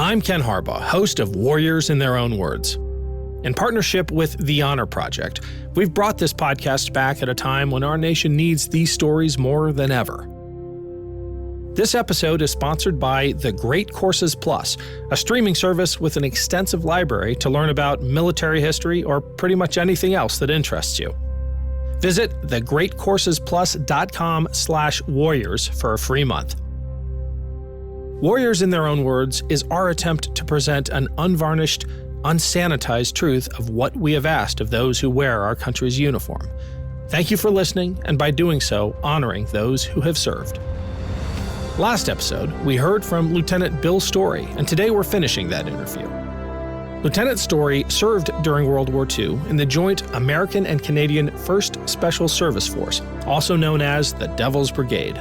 I'm Ken Harbaugh, host of Warriors in Their Own Words. In partnership with The Honor Project, we've brought this podcast back at a time when our nation needs these stories more than ever. This episode is sponsored by The Great Courses Plus, a streaming service with an extensive library to learn about military history or pretty much anything else that interests you. Visit thegreatcoursesplus.com/warriors for a free month. Warriors in Their Own Words is our attempt to present an unvarnished, unsanitized truth of what we have asked of those who wear our country's uniform. Thank you for listening, and by doing so, honoring those who have served. Last episode, we heard from Lieutenant Bill Story, and today we're finishing that interview. Lieutenant Story served during World War II in the joint American and Canadian 1st Special Service Force, also known as the Devil's Brigade.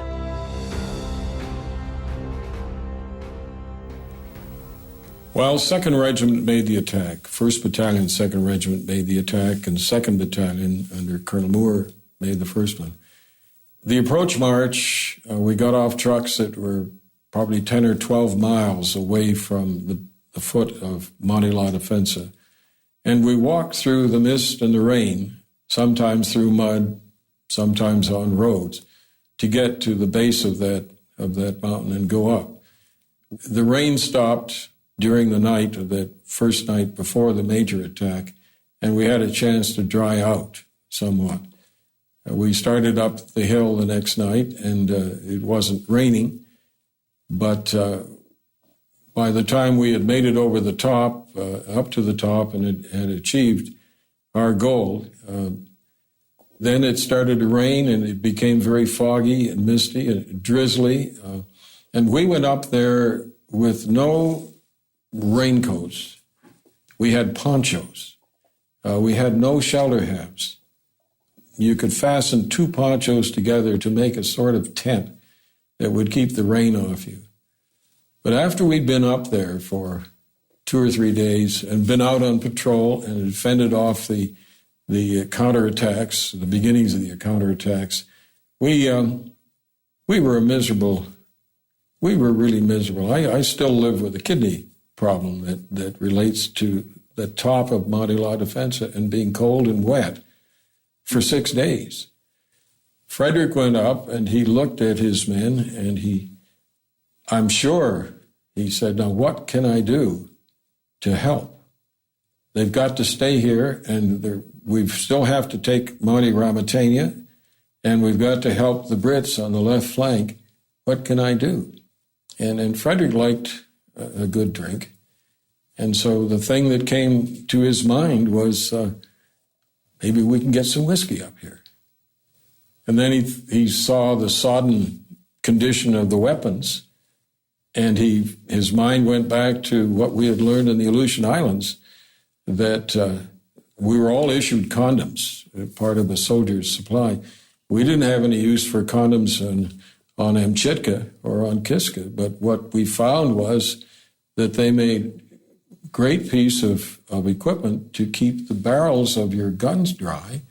Well, 2nd Regiment made the attack. 1st Battalion, 2nd Regiment made the attack, and 2nd Battalion, under Colonel Moore, made the first one. The approach march, we got off trucks that were probably 10 or 12 miles away from the foot of Monte La Defensa. And we walked through the mist and the rain, sometimes through mud, sometimes on roads, to get to the base of that mountain and go up. The rain stopped during the night of that first night before the major attack, and we had a chance to dry out somewhat. We started up the hill the next night, and it wasn't raining, but by the time we had made it over the top, up to the top, and had achieved our goal, then it started to rain, and it became very foggy and misty and drizzly, and we went up there with no raincoats. We had ponchos. We had no shelter hats. You could fasten 2 ponchos together to make a sort of tent that would keep the rain off you. But after we'd been up there for 2 or 3 days and been out on patrol and had fended off the counterattacks, the beginnings of the counterattacks, we were miserable. We were really miserable. I still live with a kidney problem that relates to the top of Monte La Defensa and being cold and wet for 6 days. Frederick went up and he looked at his men and I'm sure he said, now what can I do to help? They've got to stay here, and we still have to take Monte Ramatania, and we've got to help the Brits on the left flank. What can I do? And Frederick liked a good drink. And so the thing that came to his mind was, maybe we can get some whiskey up here. And then he saw the sodden condition of the weapons, and his mind went back to what we had learned in the Aleutian Islands, that we were all issued condoms, part of a soldier's supply. We didn't have any use for condoms on Amchitka or on Kiska, but what we found was that they made great piece of equipment to keep the barrels of your guns dry,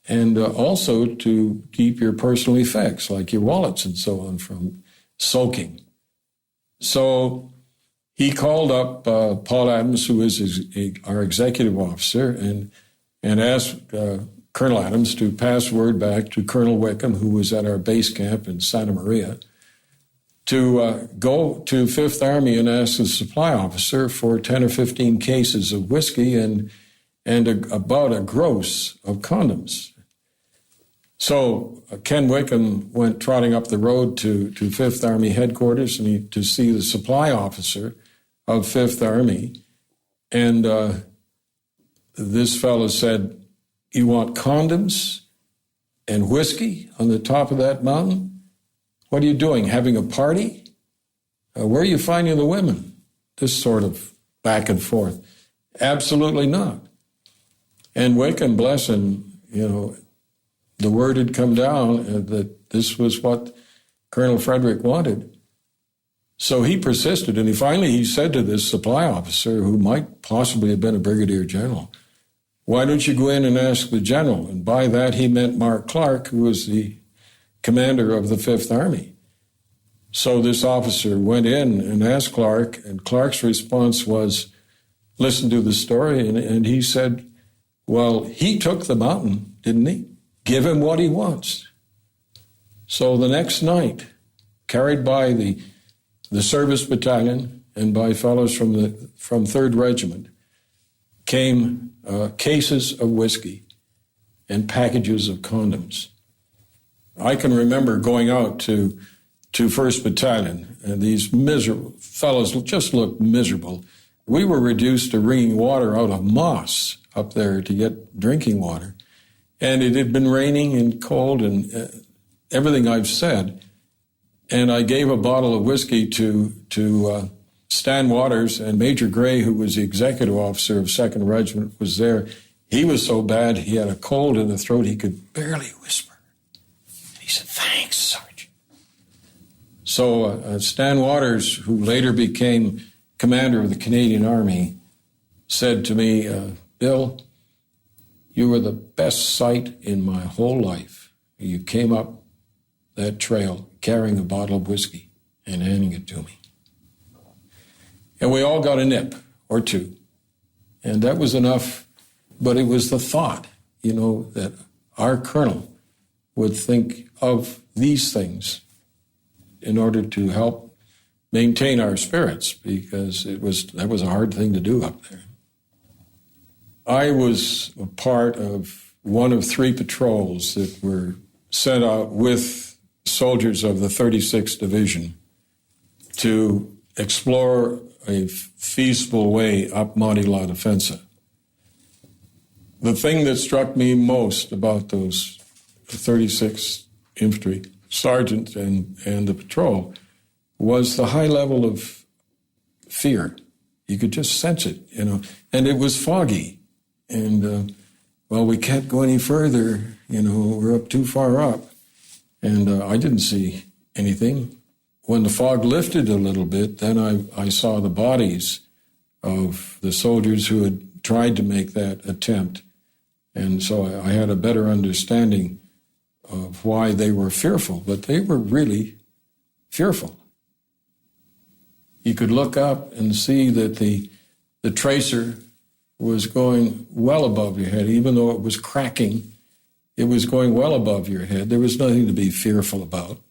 and also to keep your personal effects, like your wallets and so on, from soaking. So he called up Paul Adams, who is our executive officer, and asked Colonel Adams to pass word back to Colonel Wickham, who was at our base camp in Santa Maria, to go to 5th Army and ask the supply officer for 10 or 15 cases of whiskey and about a gross of condoms. So Ken Wickham went trotting up the road to 5th Army headquarters to see the supply officer of 5th Army. And this fellow said, "You want condoms and whiskey on the top of that mountain? What are you doing, having a party? Where are you finding the women?" This sort of back and forth. Absolutely not. And Wickham, bless him, the word had come down that this was what Colonel Frederick wanted. So he persisted, and he said to this supply officer, who might possibly have been a brigadier general, "Why don't you go in and ask the general?" And by that he meant Mark Clark, who was the commander of the 5th Army. So this officer went in and asked Clark, and Clark's response was, listen to the story, and he said, well, he took the mountain, didn't he? Give him what he wants. So the next night, carried by the service battalion and by fellows from 3rd Regiment, came cases of whiskey and packages of condoms. I can remember going out to 1st Battalion, and these miserable fellows just looked miserable. We were reduced to wringing water out of moss up there to get drinking water. And it had been raining and cold and everything I've said. And I gave a bottle of whiskey to Stan Waters, and Major Gray, who was the executive officer of 2nd Regiment, was there. He was so bad, he had a cold in the throat, he could barely whisper. And he said, thanks, Sergeant. So Stan Waters, who later became commander of the Canadian Army, said to me, Bill, you were the best sight in my whole life. You came up that trail carrying a bottle of whiskey and handing it to me. And we all got a nip or two. And that was enough, but it was the thought, that our colonel would think of these things in order to help maintain our spirits, because that was a hard thing to do up there. I was a part of one of 3 patrols that were sent out with soldiers of the 36th Division to explore a feasible way up Monte La Defensa. The thing that struck me most about those 36th Infantry sergeant and the patrol was the high level of fear. You could just sense it, and it was foggy. And, we can't go any further, we're up too far up. And I didn't see anything. When the fog lifted a little bit, then I saw the bodies of the soldiers who had tried to make that attempt. And so I had a better understanding of why they were fearful, but they were really fearful. You could look up and see that the tracer was going well above your head. Even though it was cracking, it was going well above your head. There was nothing to be fearful about.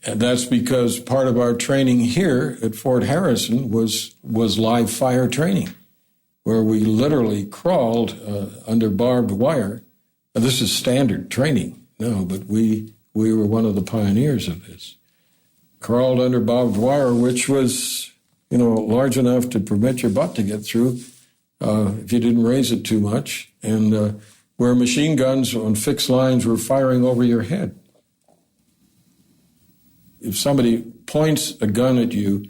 And that's because part of our training here at Fort Harrison was live fire training, where we literally crawled under barbed wire. Now, this is standard training now, but we were one of the pioneers of this. Crawled under barbed wire, which was, large enough to permit your butt to get through if you didn't raise it too much, and where machine guns on fixed lines were firing over your head. If somebody points a gun at you,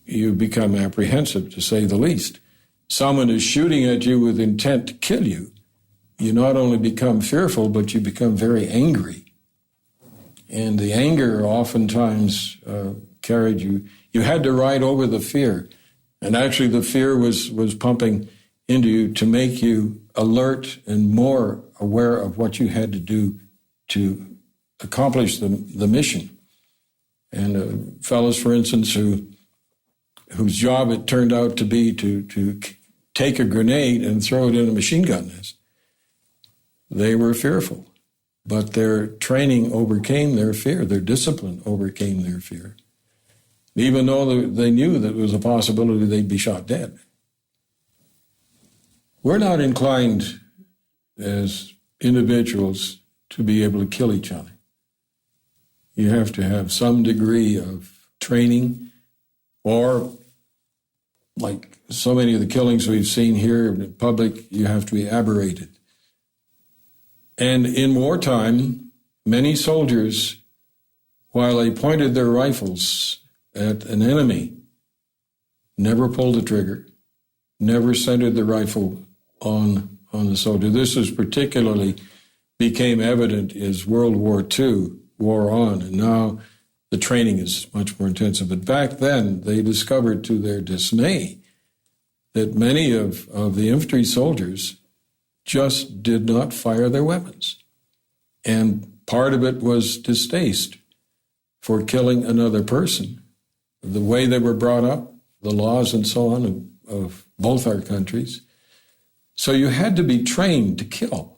you become apprehensive, to say the least. Someone is shooting at you with intent to kill you. You not only become fearful, but you become very angry. And the anger oftentimes carried you. You had to ride over the fear. And actually the fear was pumping into you to make you alert and more aware of what you had to do to accomplish the mission. And fellows, for instance, whose job it turned out to be to take a grenade and throw it in a machine gun nest, they were fearful. But their training overcame their fear. Their discipline overcame their fear. Even though they knew that it was a possibility they'd be shot dead. We're not inclined as individuals to be able to kill each other. You have to have some degree of training, or like so many of the killings we've seen here in public, you have to be aberrated. And in wartime, many soldiers, while they pointed their rifles at an enemy, never pulled the trigger, never centered the rifle on the soldier. This was particularly became evident as World War II wore on, and now the training is much more intensive. But back then, they discovered to their dismay that many of the infantry soldiers just did not fire their weapons. And part of it was distaste. for killing another person. The way they were brought up, the laws and so on of both our countries. So you had to be trained to kill.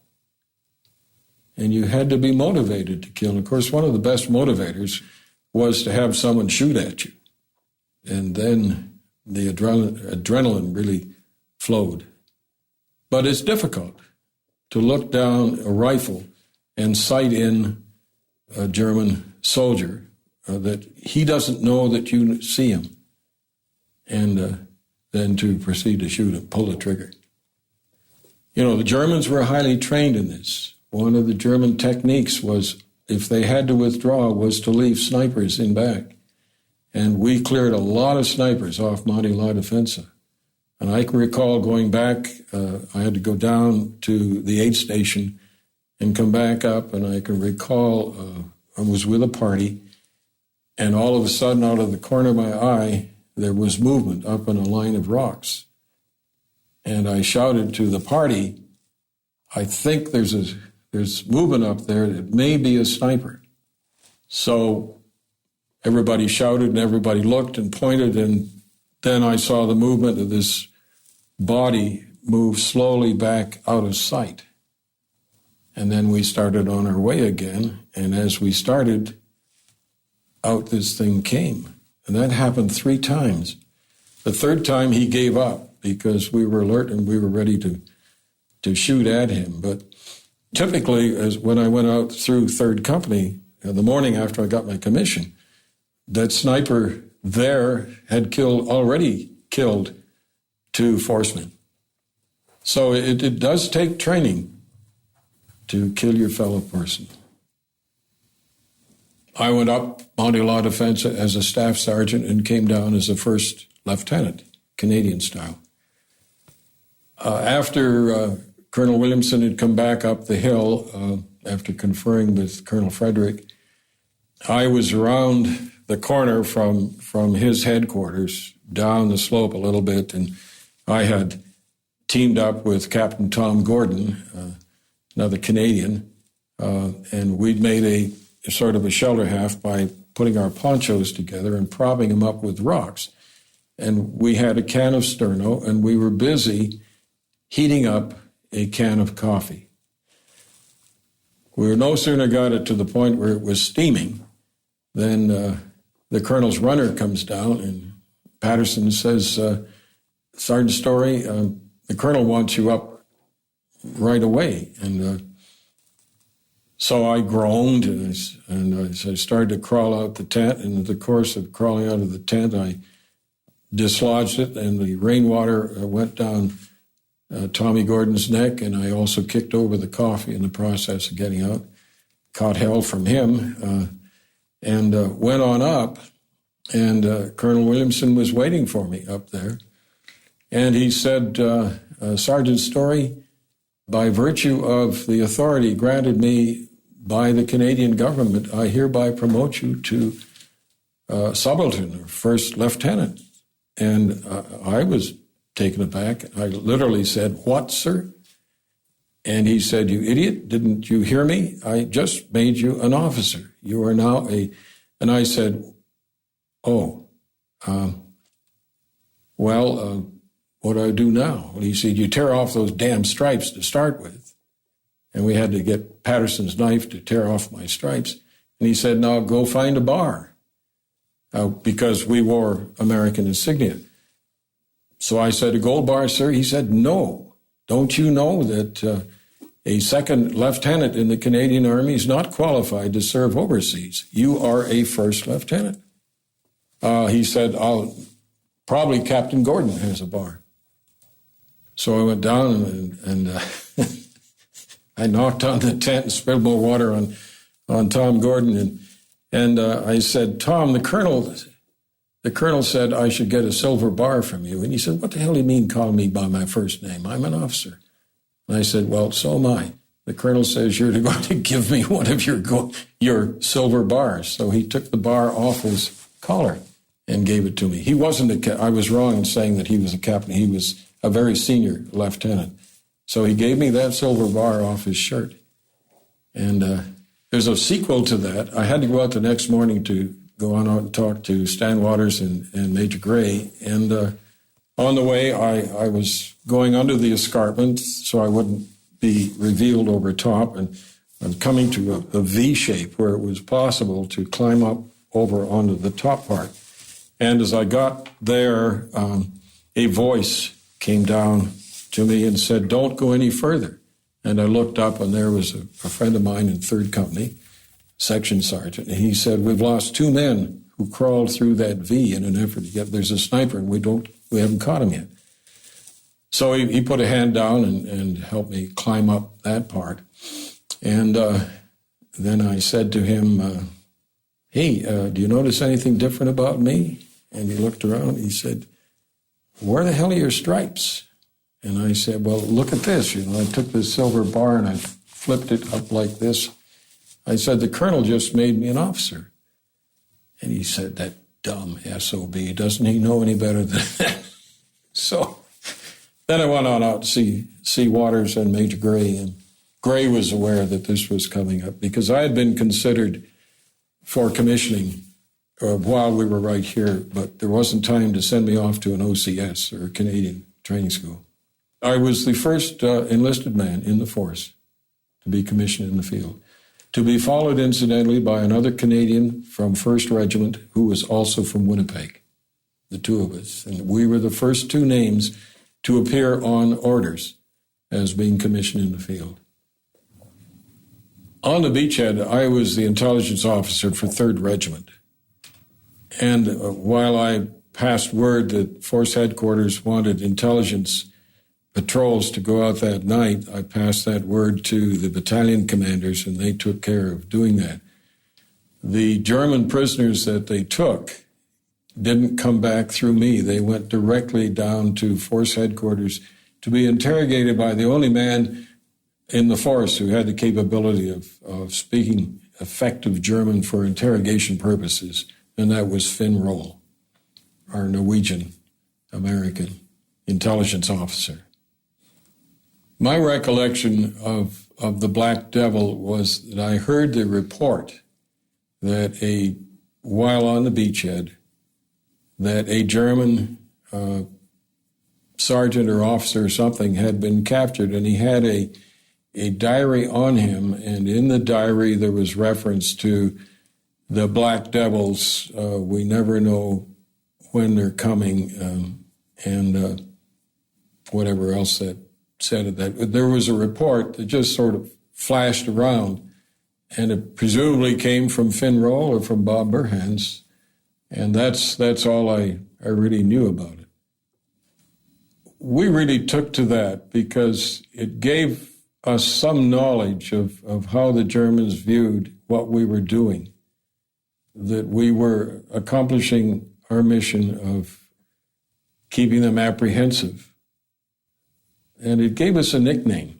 And you had to be motivated to kill. Of course, one of the best motivators was to have someone shoot at you. And then the adrenaline really flowed. But it's difficult to look down a rifle and sight in a German soldier that he doesn't know that you see him, and then to proceed to shoot him, pull the trigger. You know, the Germans were highly trained in this. One of the German techniques was, if they had to withdraw, was to leave snipers in back. And we cleared a lot of snipers off Monte Light Infantry. And I can recall going back, I had to go down to the aid station and come back up, and I can recall I was with a party, and all of a sudden, out of the corner of my eye, there was movement up in a line of rocks. And I shouted to the party, I think there's movement up there. It may be a sniper. So everybody shouted and everybody looked and pointed, and then I saw the movement of this body move slowly back out of sight. And then we started on our way again, and as we started, out this thing came. And that happened 3 times. The third time he gave up because we were alert and we were ready to shoot at him. But typically, as when I went out through 3rd Company, the morning after I got my commission, that sniper there had already killed 2 forcemen. So it does take training to kill your fellow person. I went up Monte Light Infantry as a staff sergeant and came down as a first lieutenant, Canadian style. After Colonel Williamson had come back up the hill, after conferring with Colonel Frederick, I was around the corner from his headquarters down the slope a little bit, and I had teamed up with Captain Tom Gordon, another Canadian, and we'd made a sort of a shelter half by putting our ponchos together and propping them up with rocks. And we had a can of Sterno, and we were busy heating up a can of coffee. We were no sooner got it to the point where it was steaming than the colonel's runner comes down, and Patterson says, Sergeant Story, the colonel wants you up right away. And so I groaned, and I started to crawl out the tent. And in the course of crawling out of the tent, I dislodged it, and the rainwater went down Tommy Gordon's neck, and I also kicked over the coffee in the process of getting out. Caught hell from him, and went on up, and Colonel Williamson was waiting for me up there. And he said, Sergeant Story, by virtue of the authority granted me by the Canadian government, I hereby promote you to subaltern, or first lieutenant. And I was taken aback. I literally said, what, sir? And he said, you idiot, didn't you hear me? I just made you an officer. You are now and I said, oh, what do I do now? Well, he said, you tear off those damn stripes to start with. And we had to get Patterson's knife to tear off my stripes. And he said, now go find a bar, because we wore American insignia. So I said, a gold bar, sir? He said, no. Don't you know that a second lieutenant in the Canadian Army is not qualified to serve overseas? You are a first lieutenant. He said, probably Captain Gordon has a bar. So I went down and I knocked on the tent and spilled more water on Tom Gordon. And I said, Tom, the colonel said I should get a silver bar from you. And he said, what the hell do you mean call me by my first name? I'm an officer. And I said, well, so am I. The colonel says you're going to give me one of your silver bars. So he took the bar off his collar and gave it to me. He wasn't I was wrong in saying that he was a captain. He was a very senior lieutenant. So he gave me that silver bar off his shirt. And There's a sequel to that. I had to go out the next morning to go on out and talk to Stan Waters and Major Gray. And on the way, I was going under the escarpment so I wouldn't be revealed over top. And I was coming to a V shape where it was possible to climb up over onto the top part. And as I got there, a voice came down to me and said, "Don't go any further." And I looked up, and there was a friend of mine in 3rd Company, section sergeant, and he said, "We've lost 2 men who crawled through that V in an effort to get, there's a sniper, and we haven't caught him yet." So he put a hand down and helped me climb up that part. And then I said to him, "Hey, do you notice anything different about me?" And he looked around, he said, "Where the hell are your stripes?" And I said, "Well, look at this." I took this silver bar and I flipped it up like this. I said, "The colonel just made me an officer." And he said, "That dumb SOB, doesn't he know any better than that?" So then I went on out to see Waters and Major Gray, and Gray was aware that this was coming up because I had been considered for commissioning while we were right here, but there wasn't time to send me off to an OCS, or a Canadian training school. I was the first enlisted man in the force to be commissioned in the field, to be followed incidentally by another Canadian from 1st Regiment who was also from Winnipeg, the 2 of us. And we were the first 2 names to appear on orders as being commissioned in the field. On the beachhead, I was the intelligence officer for 3rd Regiment. And while I passed word that Force Headquarters wanted intelligence patrols to go out that night, I passed that word to the battalion commanders, and they took care of doing that. The German prisoners that they took didn't come back through me. They went directly down to Force Headquarters to be interrogated by the only man in the force who had the capability of speaking effective German for interrogation purposes, and that was Finn Roll, our Norwegian-American intelligence officer. My recollection of the Black Devil was that I heard the report that while on the beachhead, that a German sergeant or officer or something had been captured, and he had a diary on him, and in the diary there was reference to the Black Devils. We never know when they're coming, and whatever else that said that. There was a report that just sort of flashed around, and it presumably came from Finn Roll or from Bob Burhans, and that's all I really knew about it. We really took to that because it gave us some knowledge of how the Germans viewed what we were doing, that we were accomplishing our mission of keeping them apprehensive. And it gave us a nickname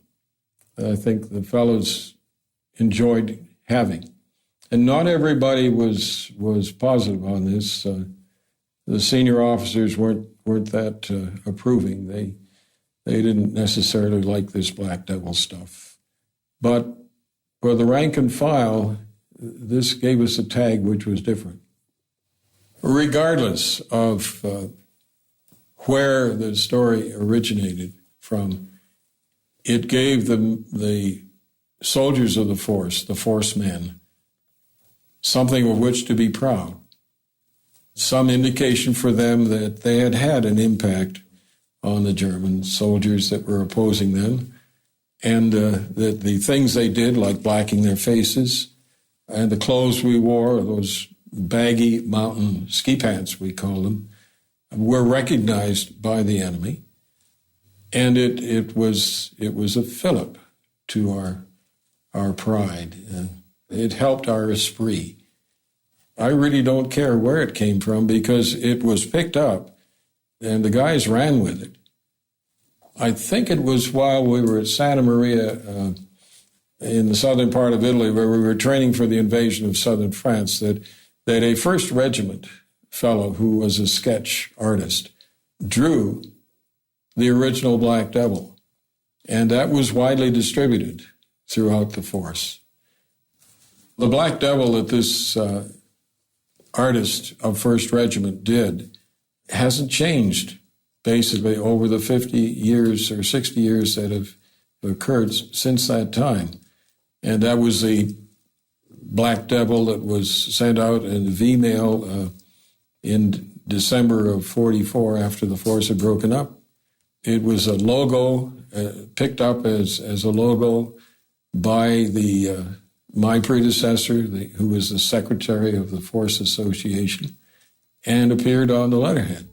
that I think the fellows enjoyed having. And not everybody was positive on this. The senior officers weren't that approving. They didn't necessarily like this Black Devil stuff. But for the rank and file, this gave us a tag which was different. Regardless of where the story originated from, it gave the soldiers of the force men, something of which to be proud. Some indication for them that they had an impact on the German soldiers that were opposing them, and that the things they did, like blacking their faces, and the clothes we wore, those baggy mountain ski pants, we call them, were recognized by the enemy. And it was a fillip to our pride. It helped our esprit. I really don't care where it came from because it was picked up and the guys ran with it. I think it was while we were at Santa Maria in the southern part of Italy, where we were training for the invasion of southern France, that a 1st Regiment fellow who was a sketch artist drew the original Black Devil, and that was widely distributed throughout the force. The Black Devil that this artist of 1st Regiment did hasn't changed basically over the 50 years or 60 years that have occurred since that time. And that was the Black Devil that was sent out in V-mail in December of 44 after the force had broken up. It was a logo picked up as a logo by my predecessor, who was the secretary of the Force Association, and appeared on the letterhead.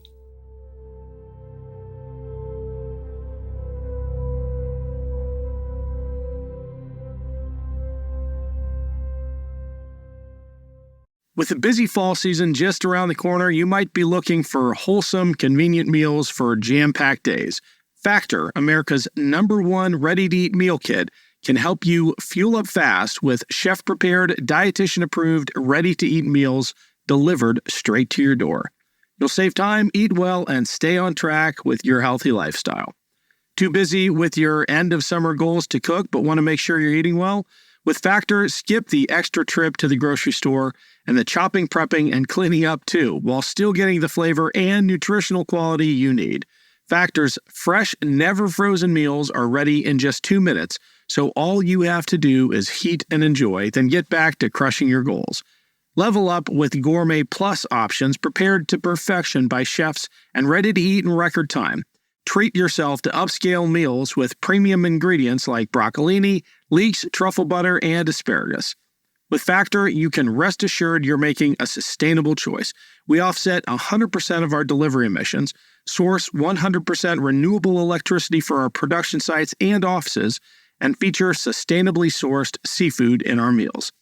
With the busy fall season just around the corner, you might be looking for wholesome, convenient meals for jam-packed days. Factor, America's #1 ready-to-eat meal kit, can help you fuel up fast with chef-prepared, dietitian-approved, ready-to-eat meals delivered straight to your door. You'll save time, eat well, and stay on track with your healthy lifestyle. Too busy with your end-of-summer goals to cook but want to make sure you're eating well? With Factor, skip the extra trip to the grocery store and the chopping, prepping, and cleaning up too, while still getting the flavor and nutritional quality you need. Factor's fresh, never-frozen meals are ready in just 2 minutes, so all you have to do is heat and enjoy, then get back to crushing your goals. Level up with Gourmet Plus options prepared to perfection by chefs and ready to eat in record time. Treat yourself to upscale meals with premium ingredients like broccolini, leeks, truffle butter, and asparagus. With Factor, you can rest assured you're making a sustainable choice. We offset 100% of our delivery emissions, source 100% renewable electricity for our production sites and offices, and feature sustainably sourced seafood in our meals.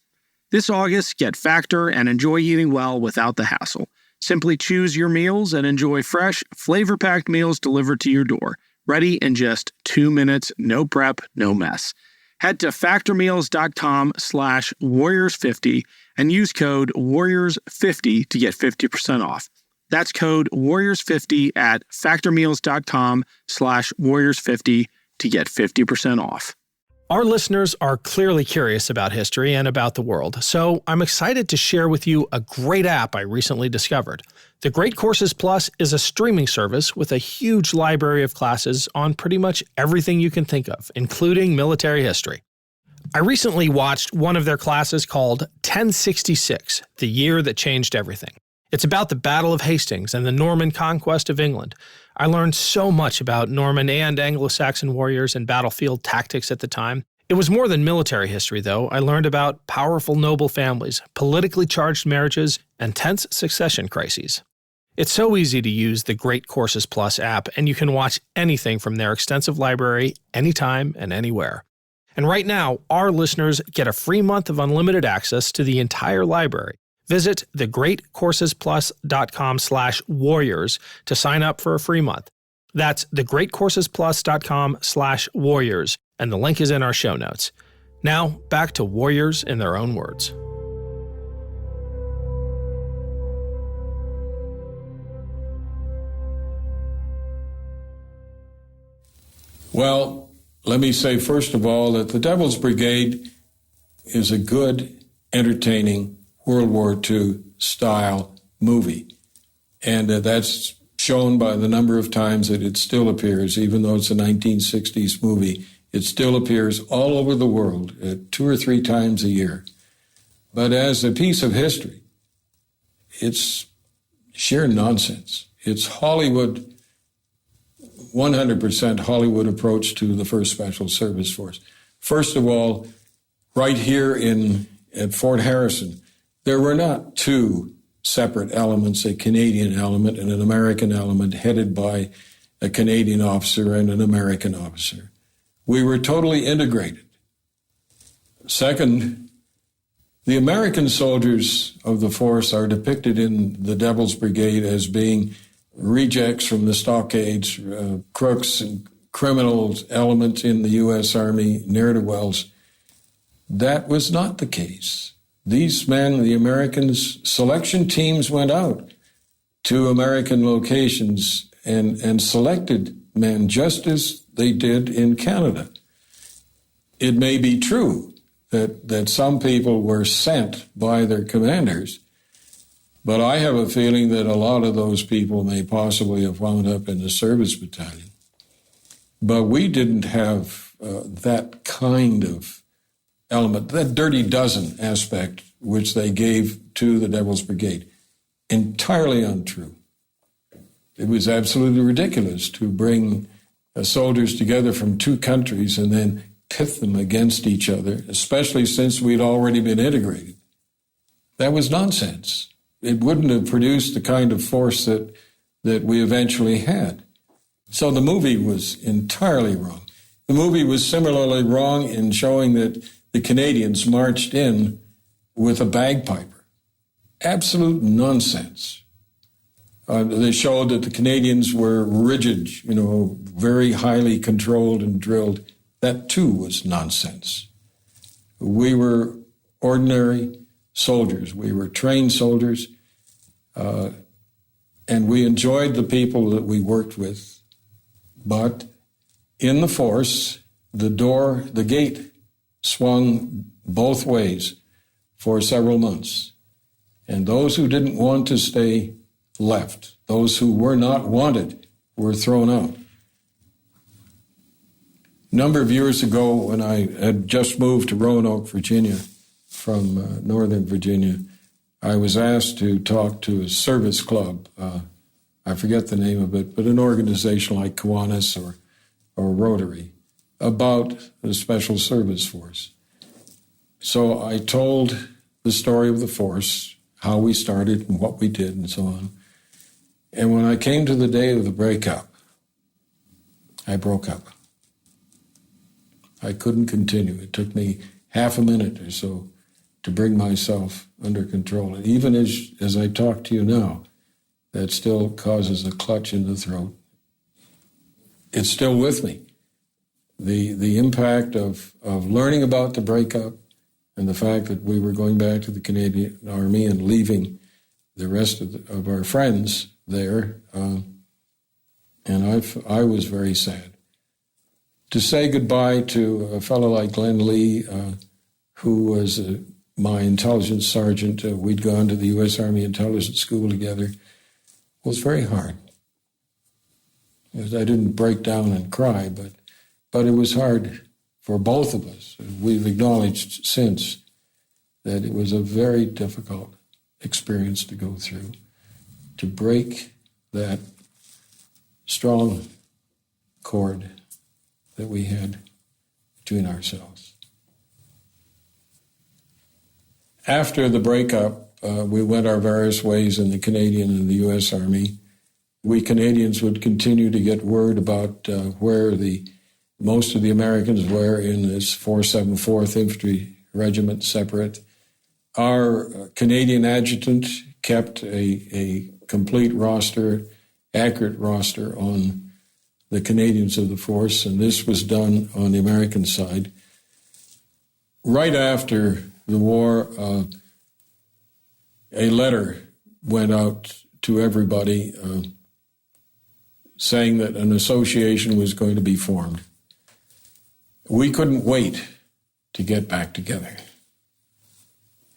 This August, get Factor and enjoy eating well without the hassle. Simply choose your meals and enjoy fresh, flavor-packed meals delivered to your door, ready in just 2 minutes, no prep, no mess. Head to factormeals.com/warriors50 and use code warriors50 to get 50% off. That's code warriors50 at factormeals.com/warriors50 to get 50% off. Our listeners are clearly curious about history and about the world, so I'm excited to share with you a great app I recently discovered. The Great Courses Plus is a streaming service with a huge library of classes on pretty much everything you can think of, including military history. I recently watched one of their classes called 1066, the year that changed everything. It's about the Battle of Hastings and the Norman conquest of England. I learned so much about Norman and Anglo-Saxon warriors and battlefield tactics at the time. It was more than military history, though. I learned about powerful noble families, politically charged marriages, and tense succession crises. It's so easy to use the Great Courses Plus app, and you can watch anything from their extensive library anytime and anywhere. And right now, our listeners get a free month of unlimited access to the entire library. Visit thegreatcoursesplus.com/warriors to sign up for a free month. That's thegreatcoursesplus.com/warriors, and the link is in our show notes. Now, back to warriors in their own words. Well, let me say first of all that The Devil's Brigade is a good, entertaining World War II style movie. And that's shown by the number of times that it still appears, even though it's a 1960s movie. It still appears all over the world 2 or 3 times a year. But as a piece of history, it's sheer nonsense. It's Hollywood, 100% Hollywood approach to the 1st Special Service Force. First of all, right here at Fort Harrison, there were not 2 separate elements, a Canadian element and an American element headed by a Canadian officer and an American officer. We were totally integrated. Second, the American soldiers of the force are depicted in the Devil's Brigade as being rejects from the stockades, crooks and criminals, elements in the U.S. Army, ne'er-do-wells. That was not the case. These men, the Americans, selection teams went out to American locations and selected men just as they did in Canada. It may be true that some people were sent by their commanders, but I have a feeling that a lot of those people may possibly have wound up in the service battalion. But we didn't have that kind of element, that dirty dozen aspect which they gave to the Devil's Brigade. Entirely untrue. It was absolutely ridiculous to bring soldiers together from two countries and then pit them against each other, especially since we'd already been integrated. That was nonsense. It wouldn't have produced the kind of force that we eventually had. So the movie was entirely wrong. The movie was similarly wrong in showing that the Canadians marched in with a bagpiper. Absolute nonsense. They showed that the Canadians were rigid, very highly controlled and drilled. That too was nonsense. We were ordinary soldiers. We were trained soldiers, and we enjoyed the people that we worked with. But in the force, the gate swung both ways for several months. And those who didn't want to stay left. Those who were not wanted were thrown out. A number of years ago, when I had just moved to Roanoke, Virginia, from Northern Virginia, I was asked to talk to a service club. I forget the name of it, but an organization like Kiwanis or Rotary, about the Special Service Force. So I told the story of the force, how we started and what we did and so on. And when I came to the day of the breakup, I broke up. I couldn't continue. It took me half a minute or so to bring myself under control. And even as I talk to you now, that still causes a clutch in the throat. It's still with me. The impact of learning about the breakup and the fact that we were going back to the Canadian Army and leaving the rest of our friends there, and I was very sad. To say goodbye to a fellow like Glenn Lee, who was my intelligence sergeant, we'd gone to the U.S. Army Intelligence School together, was very hard. I didn't break down and cry, but it was hard for both of us. We've acknowledged since that it was a very difficult experience to go through, to break that strong cord that we had between ourselves. After the breakup, we went our various ways in the Canadian and the U.S. Army. We Canadians would continue to get word about where most of the Americans were in this 474th Infantry Regiment, separate. Our Canadian adjutant kept a complete roster, accurate roster on the Canadians of the force, and this was done on the American side. Right after the war, a letter went out to everybody saying that an association was going to be formed. We couldn't wait to get back together.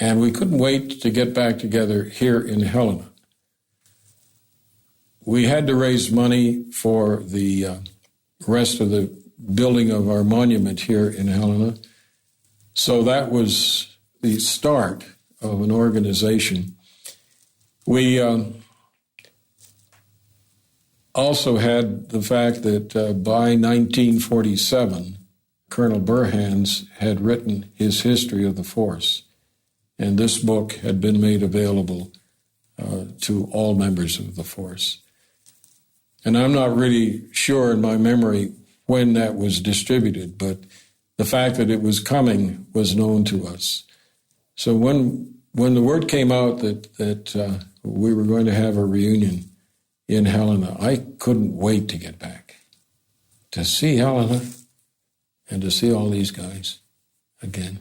And we couldn't wait to get back together here in Helena. We had to raise money for the rest of the building of our monument here in Helena. So that was the start of an organization. We also had the fact that by 1947, Colonel Burhans had written his history of the force, and this book had been made available to all members of the force. And I'm not really sure in my memory when that was distributed, but the fact that it was coming was known to us. So when the word came out that we were going to have a reunion in Helena, I couldn't wait to get back, to see Helena and to see all these guys again.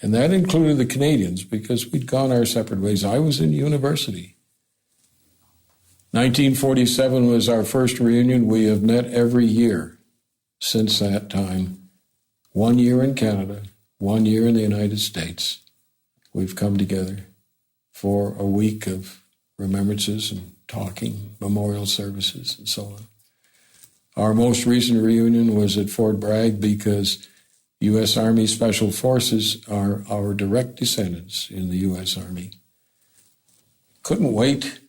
And that included the Canadians, because we'd gone our separate ways. I was in university. 1947 was our first reunion. We have met every year since that time. 1 year in Canada, 1 year in the United States, we've come together for a week of remembrances and talking, memorial services, and so on. Our most recent reunion was at Fort Bragg because U.S. Army Special Forces are our direct descendants in the U.S. Army. Couldn't wait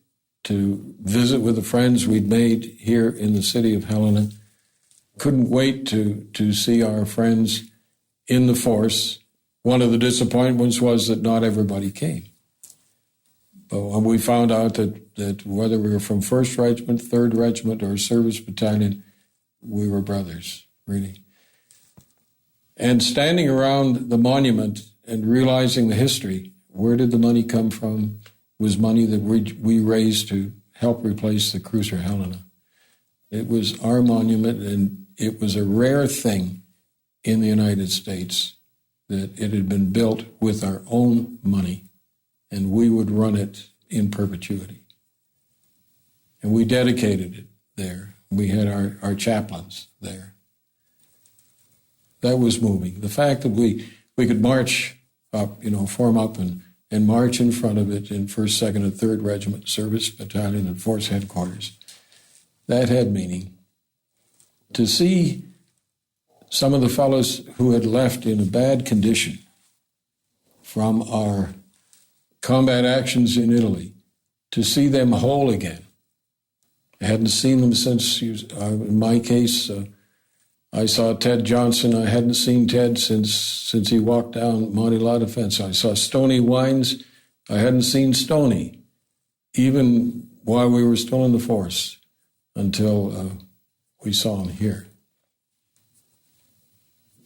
to visit with the friends we'd made here in the city of Helena. Couldn't wait to see our friends in the force. One of the disappointments was that not everybody came. But when we found out that whether we were from 1st Regiment, 3rd Regiment, or Service Battalion, we were brothers, really. And standing around the monument and realizing the history, where did the money come from? Was money that we raised to help replace the cruiser Helena. It was our monument, and it was a rare thing in the United States that it had been built with our own money, and we would run it in perpetuity. And we dedicated it there. We had our chaplains there. That was moving. The fact that we could march up, form up and march in front of it in 1st, 2nd, and 3rd Regiment, Service Battalion, and Force Headquarters, that had meaning. To see some of the fellows who had left in a bad condition from our combat actions in Italy, to see them whole again. I hadn't seen them since, in my case, I saw Ted Johnson. I hadn't seen Ted since he walked down Monte La Defense. I saw Stoney Wines. I hadn't seen Stoney, even while we were still in the force, until we saw him here.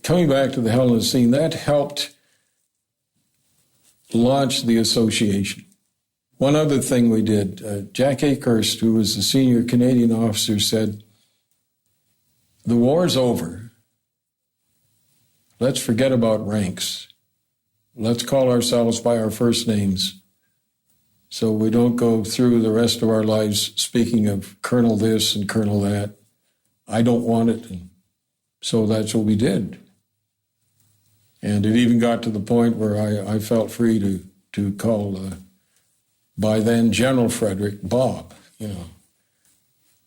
Coming back to the Helena scene, that helped launch the association. One other thing we did, Jack Akehurst, who was the senior Canadian officer, said, "The war's over. Let's forget about ranks. Let's call ourselves by our first names so we don't go through the rest of our lives speaking of Colonel this and Colonel that. I don't want it." And so that's what we did. And it even got to the point where I felt free to call, by then, General Frederick Bob.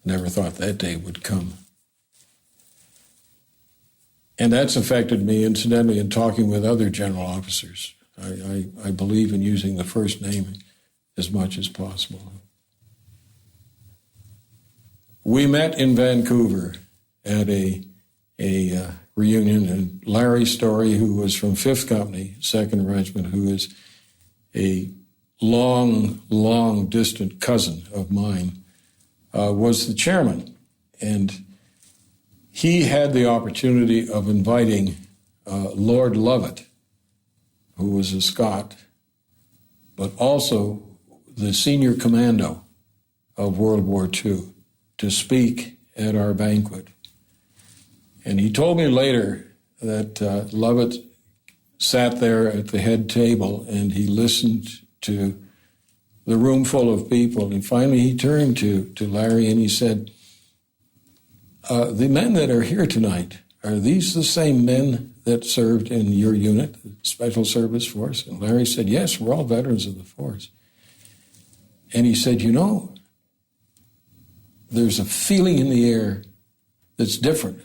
Never thought that day would come. And that's affected me, incidentally, in talking with other general officers. I believe in using the first name as much as possible. We met in Vancouver at a reunion, and Larry Story, who was from 5th Company, 2nd Regiment, who is a long distant cousin of mine, was the chairman. And he had the opportunity of inviting Lord Lovett, who was a Scot, but also the senior commando of World War II, to speak at our banquet. And he told me later that Lovett sat there at the head table and he listened to the room full of people. And finally he turned to Larry and he said, "The men that are here tonight, are these the same men that served in your unit, the Special Service Force?" And Larry said, "Yes, we're all veterans of the force." And he said, there's a feeling in the air that's different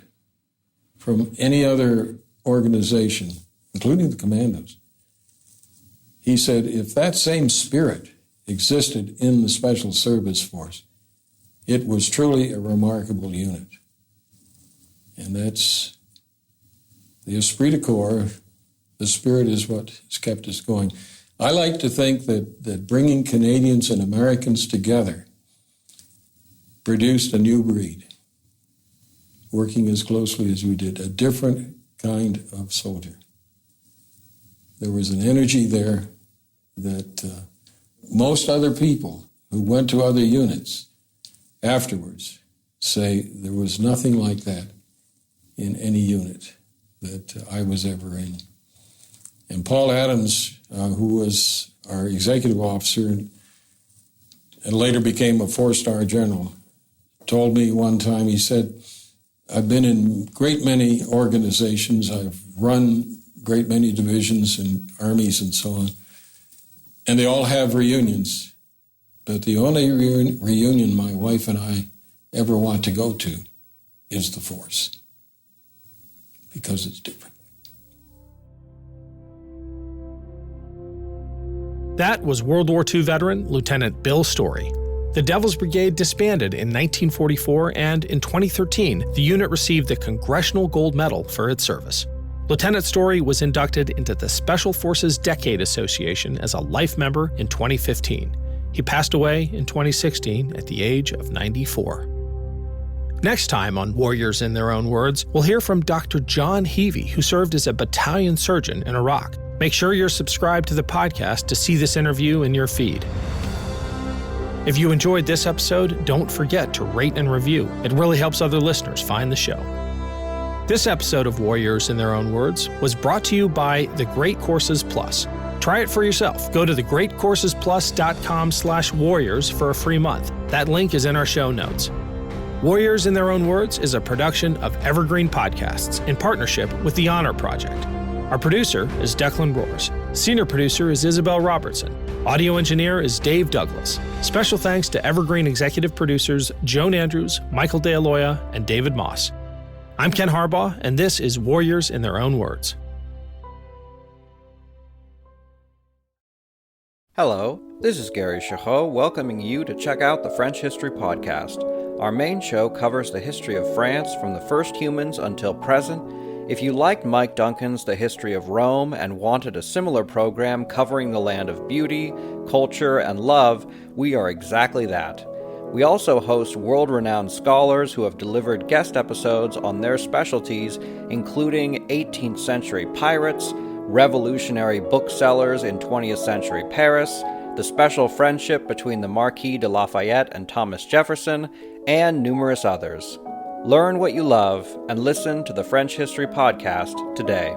from any other organization, including the commandos. He said, if that same spirit existed in the Special Service Force, it was truly a remarkable unit. And that's the esprit de corps. The spirit is what has kept us going. I like to think that bringing Canadians and Americans together produced a new breed, working as closely as we did, a different kind of soldier. There was an energy there that most other people who went to other units afterwards say there was nothing like that in any unit that I was ever in. And Paul Adams, who was our executive officer and later became a 4-star general, told me one time, he said, "I've been in a great many organizations. I've run great many divisions and armies and so on. And they all have reunions. But the only reunion my wife and I ever want to go to is the force, because it's different. That was World War II veteran Lieutenant Bill Story. The Devil's Brigade disbanded in 1944, and in 2013, the unit received the Congressional Gold Medal for its service. Lieutenant Story was inducted into the Special Forces Decade Association as a life member in 2015. He passed away in 2016 at the age of 94. Next time on Warriors in Their Own Words, we'll hear from Dr. John Heavey, who served as a battalion surgeon in Iraq. Make sure you're subscribed to the podcast to see this interview in your feed. If you enjoyed this episode, don't forget to rate and review. It really helps other listeners find the show. This episode of Warriors in Their Own Words was brought to you by The Great Courses Plus. Try it for yourself. Go to thegreatcoursesplus.com/warriors for a free month. That link is in our show notes. Warriors in Their Own Words is a production of Evergreen Podcasts in partnership with The Honor Project. Our producer is Declan Roars. Senior producer is Isabel Robertson. Audio engineer is Dave Douglas. Special thanks to Evergreen executive producers Joan Andrews, Michael DeAloia, and David Moss. I'm Ken Harbaugh, and this is Warriors in Their Own Words. Hello, this is Gary Chahot welcoming you to check out the French History Podcast. Our main show covers the history of France from the first humans until present. If you liked Mike Duncan's The History of Rome and wanted a similar program covering the land of beauty, culture, and love, we are exactly that. We also host world-renowned scholars who have delivered guest episodes on their specialties, including 18th century pirates, revolutionary booksellers in 20th century Paris, the special friendship between the Marquis de Lafayette and Thomas Jefferson, and numerous others. Learn what you love and listen to the French History Podcast today.